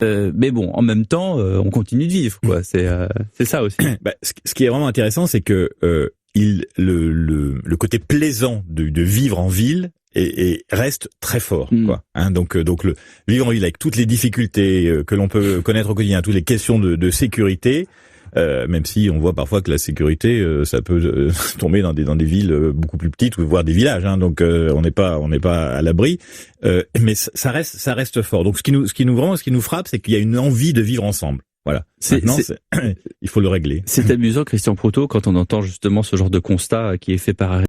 Mais bon, en même temps, on continue de vivre, quoi. C'est ça aussi. Ce qui est vraiment intéressant, c'est que le côté plaisant de vivre en ville et reste très fort, quoi. Hein, donc le vivre en ville avec toutes les difficultés que l'on peut connaître au quotidien, toutes les questions de sécurité. Même si on voit parfois que la sécurité, ça peut tomber dans des villes beaucoup plus petites ou voire des villages. Hein, donc on n'est pas à l'abri. Mais ça reste fort. Donc ce qui nous frappe, c'est qu'il y a une envie de vivre ensemble. Voilà. Maintenant, il faut le régler. C'est amusant, Christian Proto, quand on entend justement ce genre de constat qui est fait par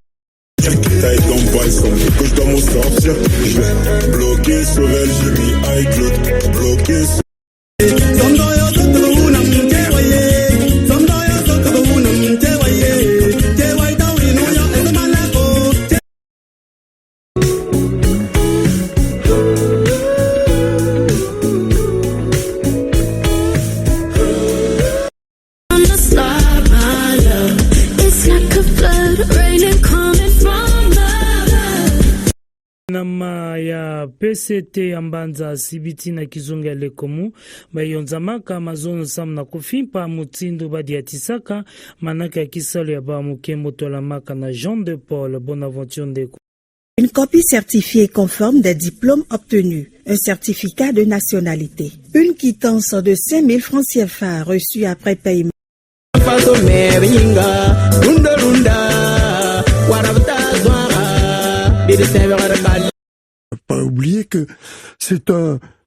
nama ya PCT ambanza sibiti na kizunga lekomu bayonzamaka mazono sam na kufimpa mutindo badi ya tisaka manaka ya kisalo ya ba mukembo tolamaka na Jean de Paul Bonaventure Ndeko. Une copie certifiée conforme des diplômes obtenus, un certificat de nationalité, une quittance de 5 000 francs CFA reçue après paiement. Pas oublier que c'est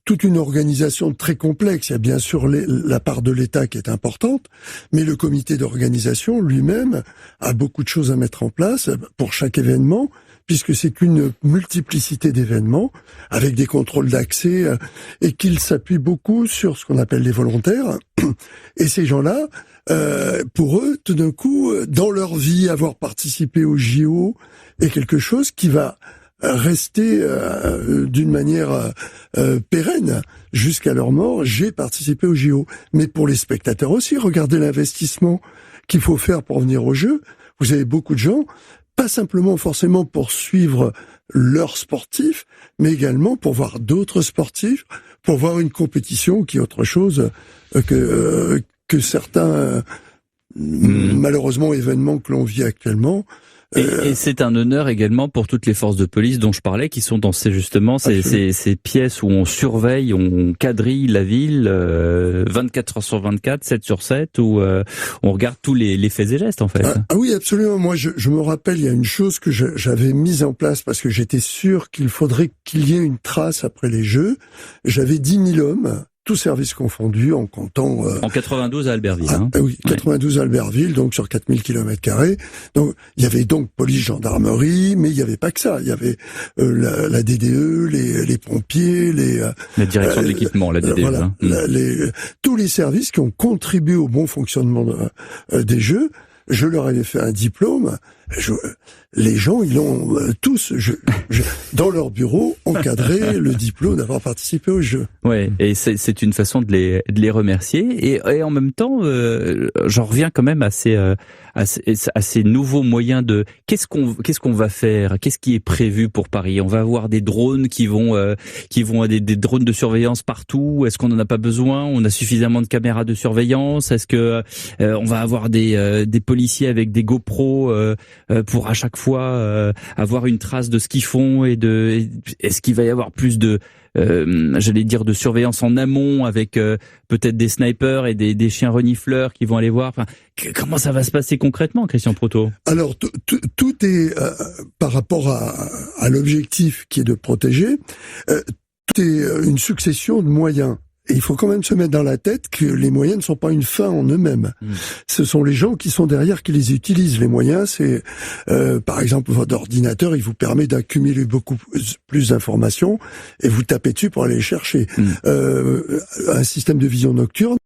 toute une organisation très complexe. Il y a bien sûr la part de l'État qui est importante, mais le comité d'organisation lui-même a beaucoup de choses à mettre en place pour chaque événement, puisque c'est une multiplicité d'événements avec des contrôles d'accès et qu'il s'appuie beaucoup sur ce qu'on appelle les volontaires. Et ces gens-là, pour eux, tout d'un coup, dans leur vie, avoir participé au JO est quelque chose qui va rester d'une manière pérenne jusqu'à leur mort. J'ai participé au JO. Mais pour les spectateurs aussi, regardez l'investissement qu'il faut faire pour venir au jeu. Vous avez beaucoup de gens, pas simplement forcément pour suivre leurs sportifs, mais également pour voir d'autres sportifs, pour voir une compétition qui est autre chose que certains malheureusement événements que l'on vit actuellement. Et c'est un honneur également pour toutes les forces de police dont je parlais, qui sont dans ces pièces où on surveille, on quadrille la ville 24 heures sur 24, 7 sur 7, où on regarde tous les faits et gestes en fait. Ah oui, absolument. Moi, je me rappelle, il y a une chose que j'avais mise en place parce que j'étais sûr qu'il faudrait qu'il y ait une trace après les Jeux. J'avais 10 000 hommes, tous services confondus, en comptant... En 92 à Albertville. Oui, 92 à Albertville, donc sur 4000 km². Donc, il y avait donc police, gendarmerie, mais il n'y avait pas que ça. Il y avait la DDE, les pompiers, la direction de l'équipement, la DDE. Voilà, tous les services qui ont contribué au bon fonctionnement des Jeux. Je leur avais fait un diplôme. Les gens, ils l'ont tous, dans leur bureau, encadré le diplôme d'avoir participé au jeu. Ouais, et c'est une façon de les remercier. Et en même temps, j'en reviens quand même à ces nouveaux moyens de qu'est-ce qu'on va faire, qu'est-ce qui est prévu pour Paris. On va avoir des drones qui vont des drones de surveillance partout. Est-ce qu'on n'en a pas besoin? On a suffisamment de caméras de surveillance? Est-ce que on va avoir des policiers avec des GoPro pour à chaque fois avoir une trace de ce qu'ils font est-ce qu'il va y avoir plus de j'allais dire de surveillance en amont avec peut-être des snipers et des chiens renifleurs qui vont aller voir. Enfin, comment ça va se passer concrètement, Christian Proto? Alors tout est par rapport à l'objectif qui est de protéger. Tout est une succession de moyens. Et il faut quand même se mettre dans la tête que les moyens ne sont pas une fin en eux-mêmes. Ce sont les gens qui sont derrière qui les utilisent. Les moyens, c'est par exemple votre ordinateur, il vous permet d'accumuler beaucoup plus d'informations et vous tapez dessus pour aller les chercher. Un système de vision nocturne.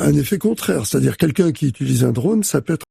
Un effet contraire, c'est-à-dire quelqu'un qui utilise un drone, ça peut être